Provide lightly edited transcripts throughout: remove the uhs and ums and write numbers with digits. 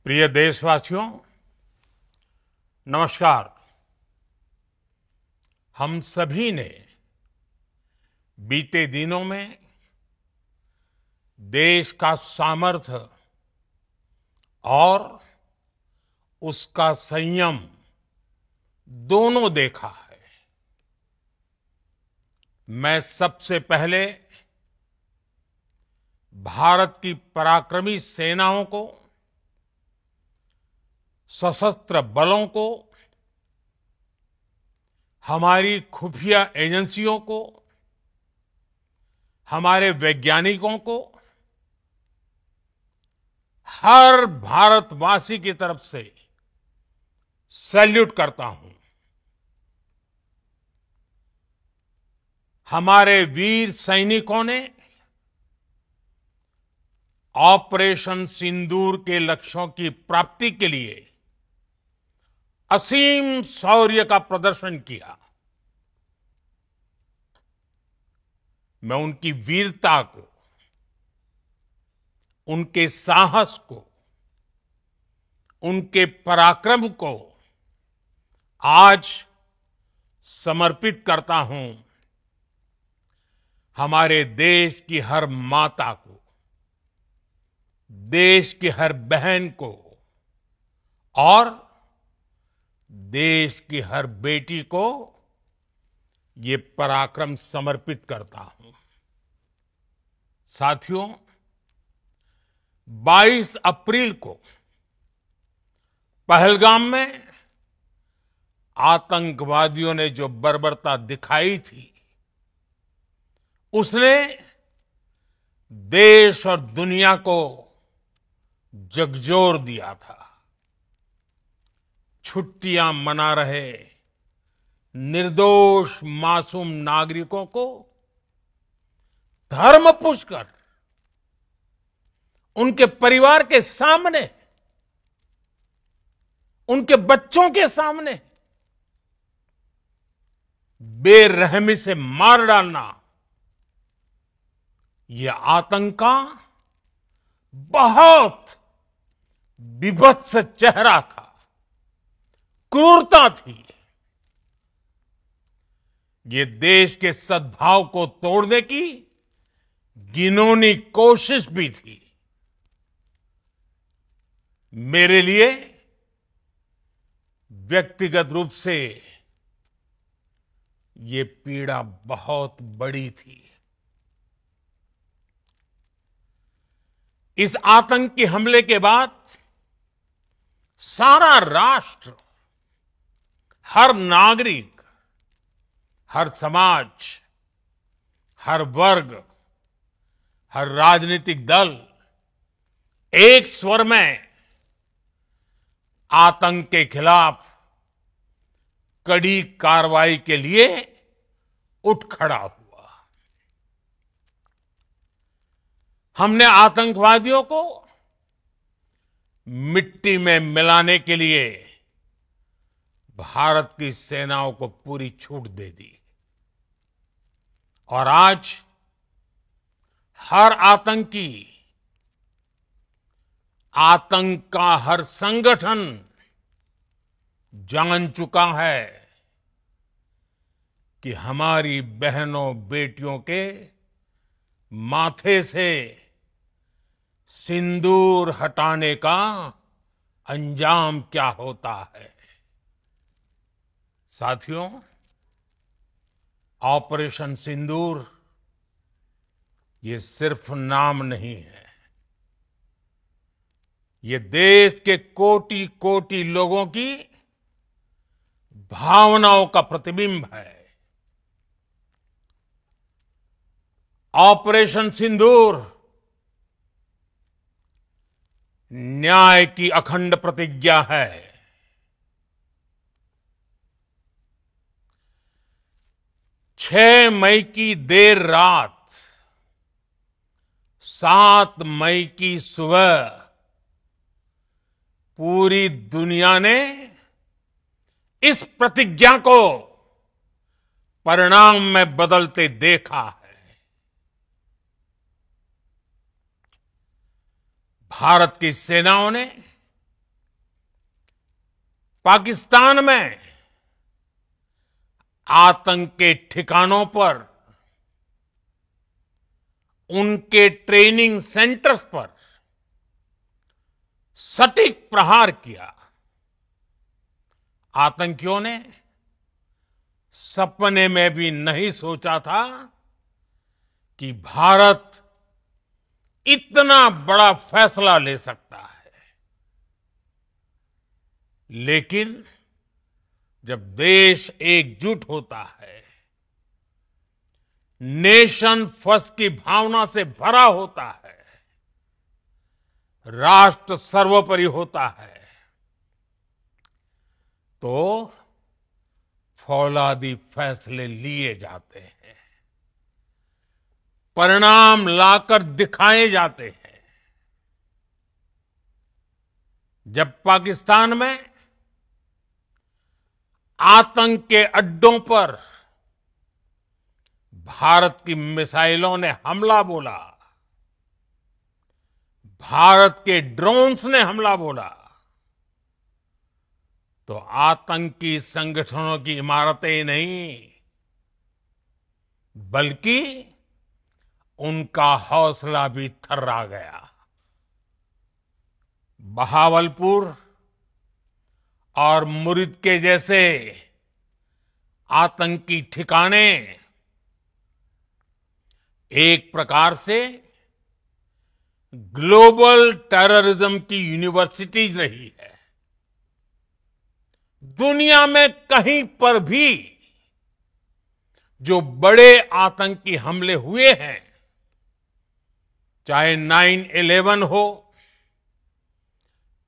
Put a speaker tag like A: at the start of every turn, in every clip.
A: प्रिय देशवासियों, नमस्कार। हम सभी ने बीते दिनों में देश का सामर्थ्य और उसका संयम दोनों देखा है। मैं सबसे पहले भारत की पराक्रमी सेनाओं को, सशस्त्र बलों को, हमारी खुफिया एजेंसियों को, हमारे वैज्ञानिकों को, हर भारतवासी की तरफ से सैल्यूट करता हूं। हमारे वीर सैनिकों ने ऑपरेशन सिंदूर के लक्ष्यों की प्राप्ति के लिए असीम शौर्य का प्रदर्शन किया। मैं उनकी वीरता को, उनके साहस को, उनके पराक्रम को आज समर्पित करता हूं। हमारे देश की हर माता को, देश की हर बहन को और देश की हर बेटी को ये पराक्रम समर्पित करता हूं। साथियों, 22 अप्रैल को पहलगाम में आतंकवादियों ने जो बर्बरता दिखाई थी, उसने देश और दुनिया को झकझोर दिया था। छुट्टियां मना रहे निर्दोष मासूम नागरिकों को धर्म पूछकर उनके परिवार के सामने, उनके बच्चों के सामने बेरहमी से मार डालना, यह आतंक का बहुत विभत्स चेहरा था, क्रूरता थी। ये देश के सद्भाव को तोड़ने की घिनौनी कोशिश भी थी। मेरे लिए व्यक्तिगत रूप से ये पीड़ा बहुत बड़ी थी। इस आतंकी हमले के बाद सारा राष्ट्र, हर नागरिक, हर समाज, हर वर्ग, हर राजनीतिक दल एक स्वर में आतंक के खिलाफ कड़ी कार्रवाई के लिए उठ खड़ा हुआ। हमने आतंकवादियों को मिट्टी में मिलाने के लिए भारत की सेनाओं को पूरी छूट दे दी और आज हर आतंकी, आतंक का हर संगठन जान चुका है कि हमारी बहनों बेटियों के माथे से सिंदूर हटाने का अंजाम क्या होता है। साथियों, ऑपरेशन सिंदूर ये सिर्फ नाम नहीं है, ये देश के कोटि कोटि लोगों की भावनाओं का प्रतिबिंब है। ऑपरेशन सिंदूर न्याय की अखंड प्रतिज्ञा है। 6 मई की देर रात, 7 मई की सुबह पूरी दुनिया ने इस प्रतिज्ञा को परिणाम में बदलते देखा है। भारत की सेनाओं ने पाकिस्तान में आतंक के ठिकानों पर, उनके ट्रेनिंग सेंटर्स पर सटीक प्रहार किया। आतंकियों ने सपने में भी नहीं सोचा था कि भारत इतना बड़ा फैसला ले सकता है। लेकिन जब देश एकजुट होता है, नेशन फर्स्ट की भावना से भरा होता है, राष्ट्र सर्वोपरि होता है, तो फौलादी फैसले लिए जाते हैं, परिणाम लाकर दिखाए जाते हैं। जब पाकिस्तान में आतंक के अड्डों पर भारत की मिसाइलों ने हमला बोला, भारत के ड्रोन्स ने हमला बोला, तो आतंकी संगठनों की इमारतें नहीं, बल्कि उनका हौसला भी थर्रा गया। बहावलपुर और मुरीद के जैसे आतंकी ठिकाने एक प्रकार से ग्लोबल टेररिज्म की यूनिवर्सिटीज रही है। दुनिया में कहीं पर भी जो बड़े आतंकी हमले हुए हैं, चाहे 9/11 हो,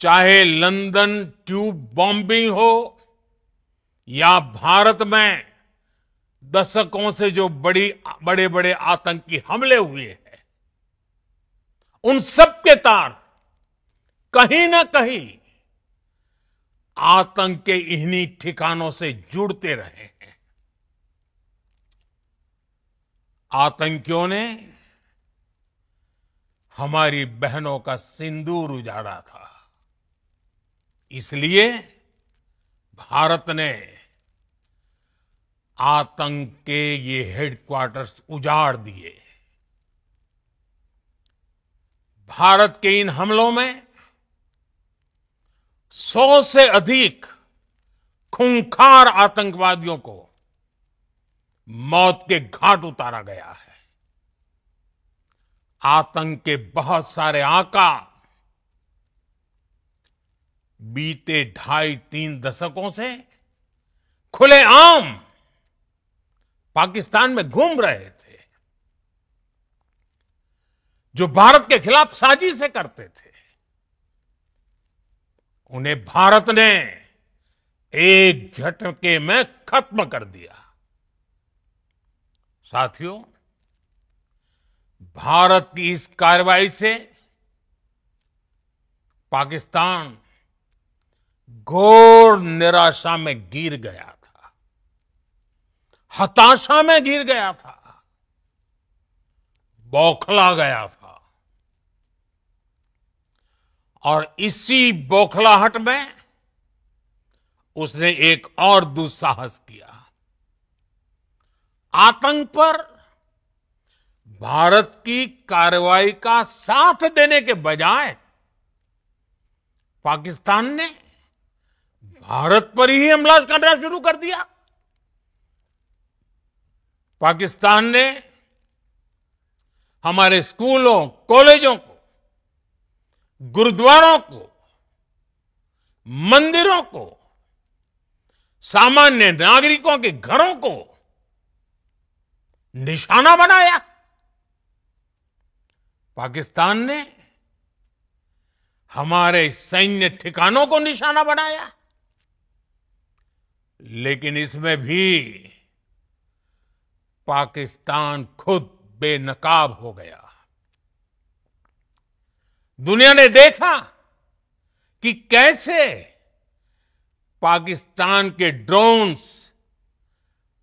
A: चाहे लंदन ट्यूब बॉम्बिंग हो, या भारत में दशकों से जो बड़े बड़े आतंकी हमले हुए हैं, उन सब के तार कहीं ना कहीं आतंक के इन्हीं ठिकानों से जुड़ते रहे हैं। आतंकियों ने हमारी बहनों का सिंदूर उजाड़ा था, इसलिए भारत ने आतंक के ये हेडक्वार्टर्स उजाड़ दिए। भारत के इन हमलों में 100 से अधिक खूंखार आतंकवादियों को मौत के घाट उतारा गया है। आतंक के बहुत सारे आका बीते 2.5-3 दशकों से खुलेआम पाकिस्तान में घूम रहे थे, जो भारत के खिलाफ साजिशें करते थे। उन्हें भारत ने एक झटके में खत्म कर दिया। साथियों, भारत की इस कार्रवाई से पाकिस्तान घोर निराशा में गिर गया था, हताशा में गिर गया था, बौखला गया था। और इसी बौखलाहट में उसने एक और दुस्साहस किया। आतंक पर भारत की कार्रवाई का साथ देने के बजाय पाकिस्तान ने भारत पर ही हमला करना शुरू कर दिया। पाकिस्तान ने हमारे स्कूलों, कॉलेजों को, गुरुद्वारों को, मंदिरों को, सामान्य नागरिकों के घरों को निशाना बनाया। पाकिस्तान ने हमारे सैन्य ठिकानों को निशाना बनाया। लेकिन इसमें भी पाकिस्तान खुद बेनकाब हो गया। दुनिया ने देखा कि कैसे पाकिस्तान के ड्रोन्स,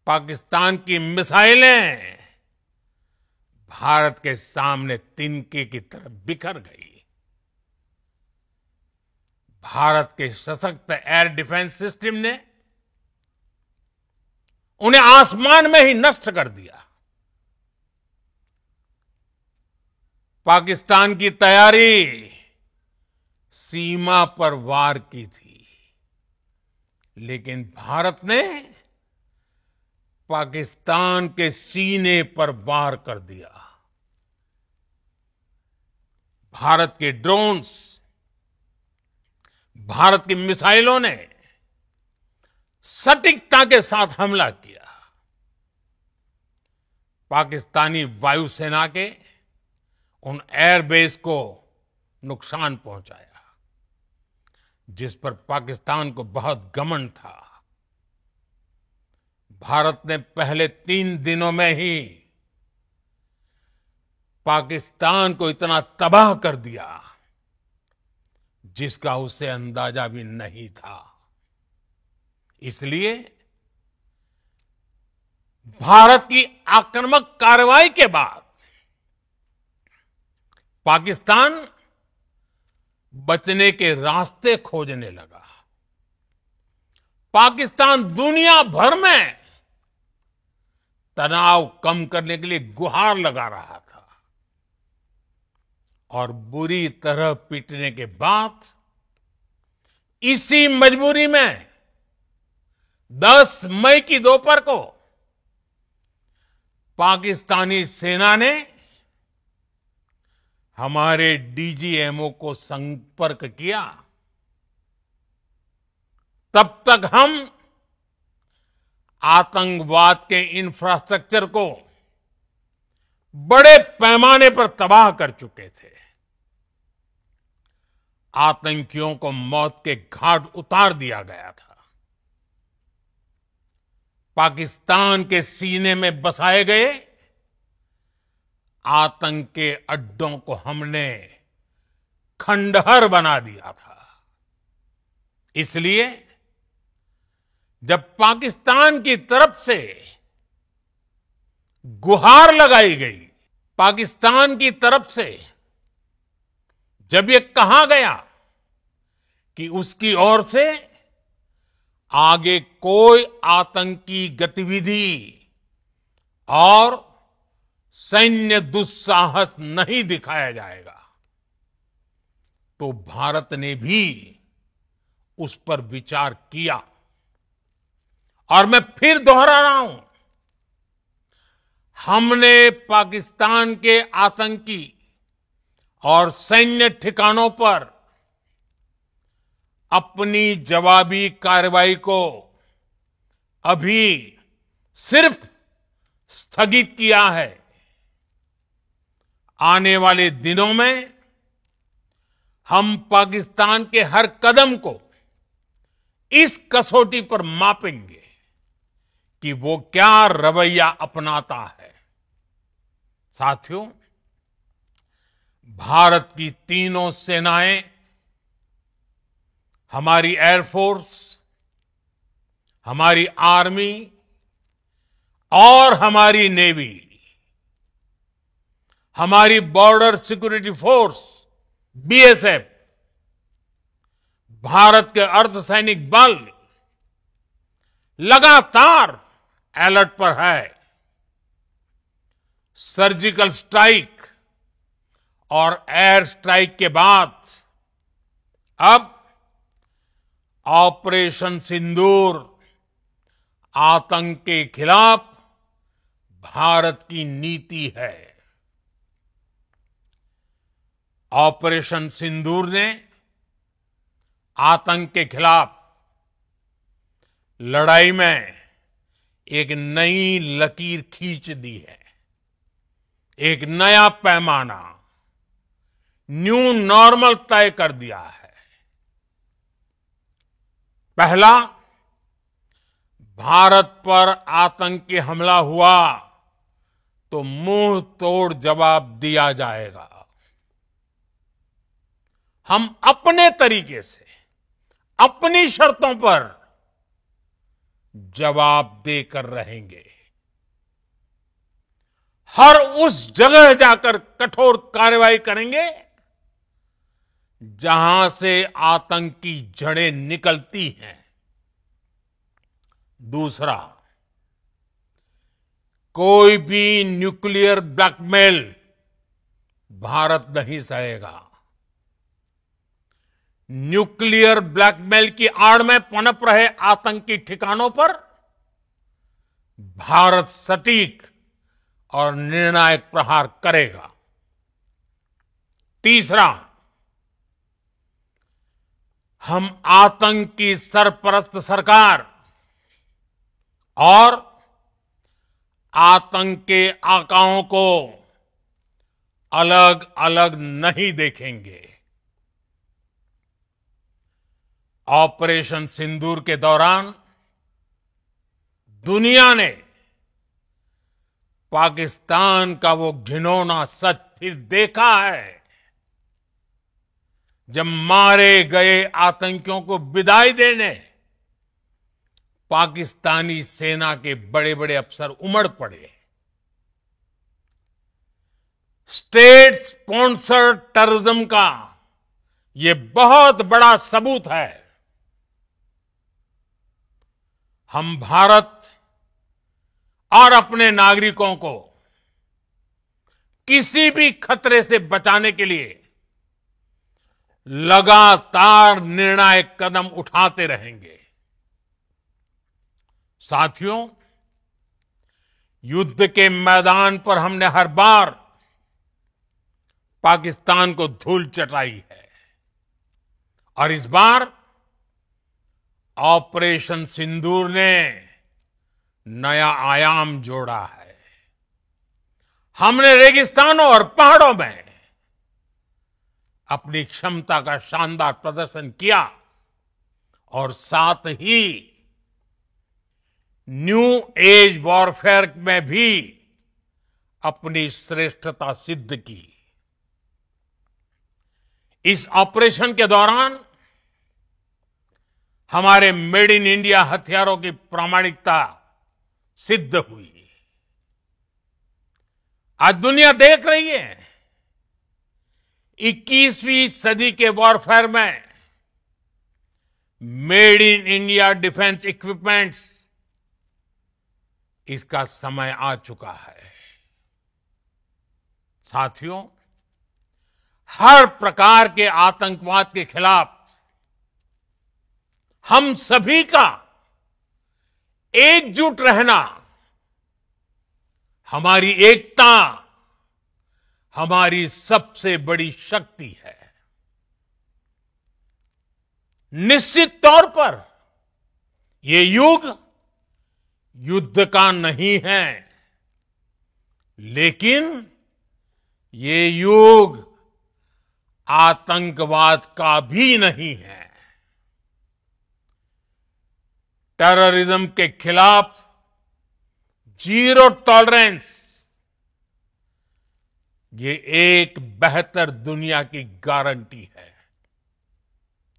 A: पाकिस्तान की मिसाइलें भारत के सामने तिनके की तरफ बिखर गई। भारत के सशक्त एयर डिफेंस सिस्टम ने उन्हें आसमान में ही नष्ट कर दिया। पाकिस्तान की तैयारी सीमा पर वार की थी, लेकिन भारत ने पाकिस्तान के सीने पर वार कर दिया। भारत के ड्रोन्स, भारत की मिसाइलों ने सटीकता के साथ हमला किया। पाकिस्तानी वायुसेना के उन एयरबेस को नुकसान पहुंचाया, जिस पर पाकिस्तान को बहुत घमंड था। भारत ने पहले 3 दिनों में ही पाकिस्तान को इतना तबाह कर दिया जिसका उसे अंदाजा भी नहीं था। इसलिए भारत की आक्रामक कार्रवाई के बाद पाकिस्तान बचने के रास्ते खोजने लगा। पाकिस्तान दुनिया भर में तनाव कम करने के लिए गुहार लगा रहा था, और बुरी तरह पीटने के बाद इसी मजबूरी में 10 मई की दोपहर को पाकिस्तानी सेना ने हमारे डीजीएमओ को संपर्क किया। तब तक हम आतंकवाद के इंफ्रास्ट्रक्चर को बड़े पैमाने पर तबाह कर चुके थे। आतंकियों को मौत के घाट उतार दिया गया था। पाकिस्तान के सीने में बसाए गए आतंक के अड्डों को हमने खंडहर बना दिया था। इसलिए जब पाकिस्तान की तरफ से गुहार लगाई गई, पाकिस्तान की तरफ से जब ये कहा गया कि उसकी ओर से आगे कोई आतंकी गतिविधि और सैन्य दुस्साहस नहीं दिखाया जाएगा, तो भारत ने भी उस पर विचार किया। और मैं फिर दोहरा रहा हूं, हमने पाकिस्तान के आतंकी और सैन्य ठिकानों पर अपनी जवाबी कार्रवाई को अभी सिर्फ स्थगित किया है। आने वाले दिनों में हम पाकिस्तान के हर कदम को इस कसौटी पर मापेंगे कि वो क्या रवैया अपनाता है। साथियों, भारत की तीनों सेनाएं, हमारी एयरफोर्स, हमारी आर्मी और हमारी नेवी, हमारी border security force BSF, Bharat के अर्धसैनिक बल लगातार अलर्ट पर है। सर्जिकल स्ट्राइक और एयर स्ट्राइक के बाद अब ऑपरेशन सिंदूर आतंक के खिलाफ भारत की नीति है। ऑपरेशन सिंदूर ने आतंक के खिलाफ लड़ाई में एक नई लकीर खींच दी है। एक नया पैमाना, न्यू नॉर्मल तय कर दिया है। पहला, भारत पर आतंकी हमला हुआ तो मुंह तोड़ जवाब दिया जाएगा। हम अपने तरीके से, अपनी शर्तों पर जवाब देकर रहेंगे। हर उस जगह जाकर कठोर कार्रवाई करेंगे जहां से आतंक की जड़ें निकलती हैं। दूसरा, कोई भी न्यूक्लियर ब्लैकमेल भारत नहीं सहेगा। न्यूक्लियर ब्लैकमेल की आड़ में पनप रहे आतंकी ठिकानों पर भारत सटीक और निर्णायक प्रहार करेगा। तीसरा, हम आतंक की सरपरस्त सरकार और आतंक के आकाओं को अलग अलग नहीं देखेंगे। ऑपरेशन सिंदूर के दौरान दुनिया ने पाकिस्तान का वो घिनौना सच फिर देखा है, जब मारे गए आतंकियों को विदाई देने पाकिस्तानी सेना के बड़े बड़े अफसर उमड़ पड़े। स्टेट स्पॉन्सर्ड टेररिज्म का ये बहुत बड़ा सबूत है। हम भारत और अपने नागरिकों को किसी भी खतरे से बचाने के लिए लगातार निर्णायक कदम उठाते रहेंगे। साथियों, युद्ध के मैदान पर हमने हर बार पाकिस्तान को धूल चटाई है और इस बार ऑपरेशन सिंदूर ने नया आयाम जोड़ा है। हमने रेगिस्तानों और पहाड़ों में अपनी क्षमता का शानदार प्रदर्शन किया और साथ ही न्यू एज वॉरफेयर में भी अपनी श्रेष्ठता सिद्ध की। इस ऑपरेशन के दौरान हमारे मेड इन इंडिया हथियारों की प्रामाणिकता सिद्ध हुई। आज दुनिया देख रही है 21वीं सदी के वॉरफेयर में made in India defence equipments, इसका समय आ चुका है। साथियों, हर प्रकार के आतंकवाद के खिलाफ हम सभी का एकजुट रहना, हमारी एकता हमारी सबसे बड़ी शक्ति है। निश्चित तौर पर ये युग युद्ध का नहीं है, लेकिन ये युग आतंकवाद का भी नहीं है। टेररिज्म के खिलाफ जीरो टॉलरेंस, ये एक बेहतर दुनिया की गारंटी है।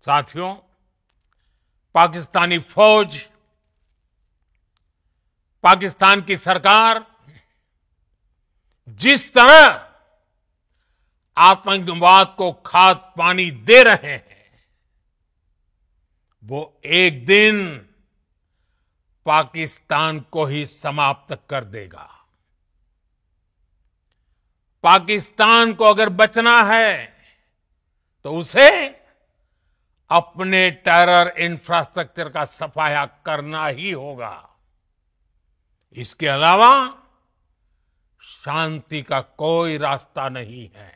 A: साथियों, पाकिस्तानी फौज, पाकिस्तान की सरकार जिस तरह आतंकवाद को खाद पानी दे रहे हैं, वो एक दिन पाकिस्तान को ही समाप्त कर देगा। पाकिस्तान को अगर बचना है तो उसे अपने टेरर इंफ्रास्ट्रक्चर का सफाया करना ही होगा। इसके अलावा शांति का कोई रास्ता नहीं है।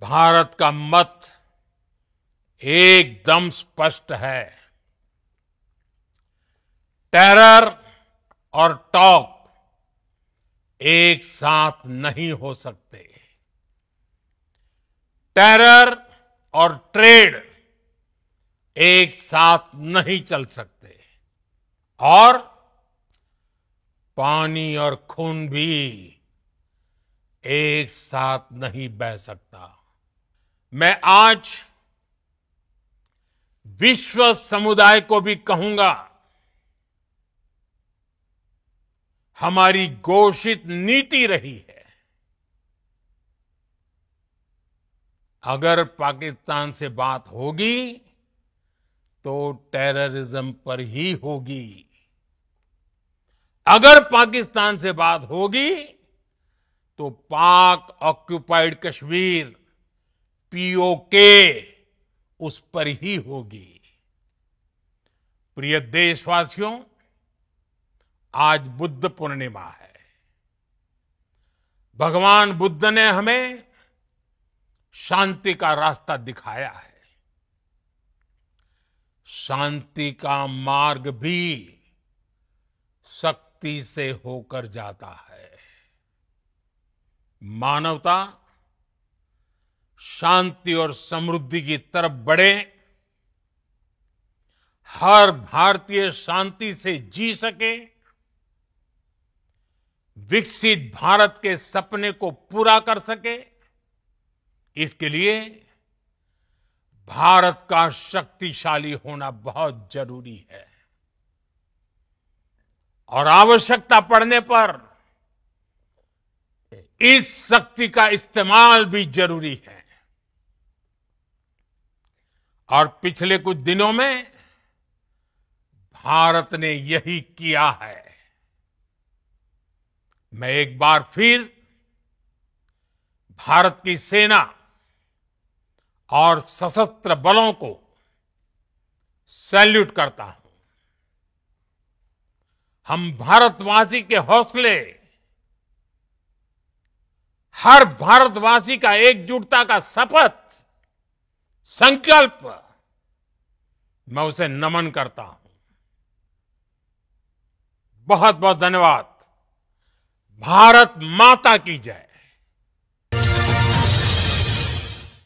A: भारत का मत एकदम स्पष्ट है। टेरर और टॉक एक साथ नहीं हो सकते। टेरर और ट्रेड एक साथ नहीं चल सकते और पानी और खून भी एक साथ नहीं बह सकता। मैं आज विश्व समुदाय को भी कहूंगा, हमारी घोषित नीति रही है अगर पाकिस्तान से बात होगी तो टेररिज्म पर ही होगी। अगर पाकिस्तान से बात होगी तो पाक ऑक्युपाइड कश्मीर पीओके उस पर ही होगी। प्रिय देशवासियों, आज बुद्ध पूर्णिमा है। भगवान बुद्ध ने हमें शांति का रास्ता दिखाया है। शांति का मार्ग भी शक्ति से होकर जाता है। मानवता शांति और समृद्धि की तरफ बढ़े, हर भारतीय शांति से जी सके, विकसित भारत के सपने को पूरा कर सके, इसके लिए भारत का शक्तिशाली होना बहुत जरूरी है। और आवश्यकता पड़ने पर इस शक्ति का इस्तेमाल भी जरूरी है। और पिछले कुछ दिनों में भारत ने यही किया है। मैं एक बार फिर भारत की सेना और सशस्त्र बलों को सैल्यूट करता हूं। हम भारतवासी के हौसले, हर भारतवासी का एकजुटता का शपथ, संकल्प, मैं उसे नमन करता हूं। बहुत बहुत धन्यवाद। भारत माता की जय।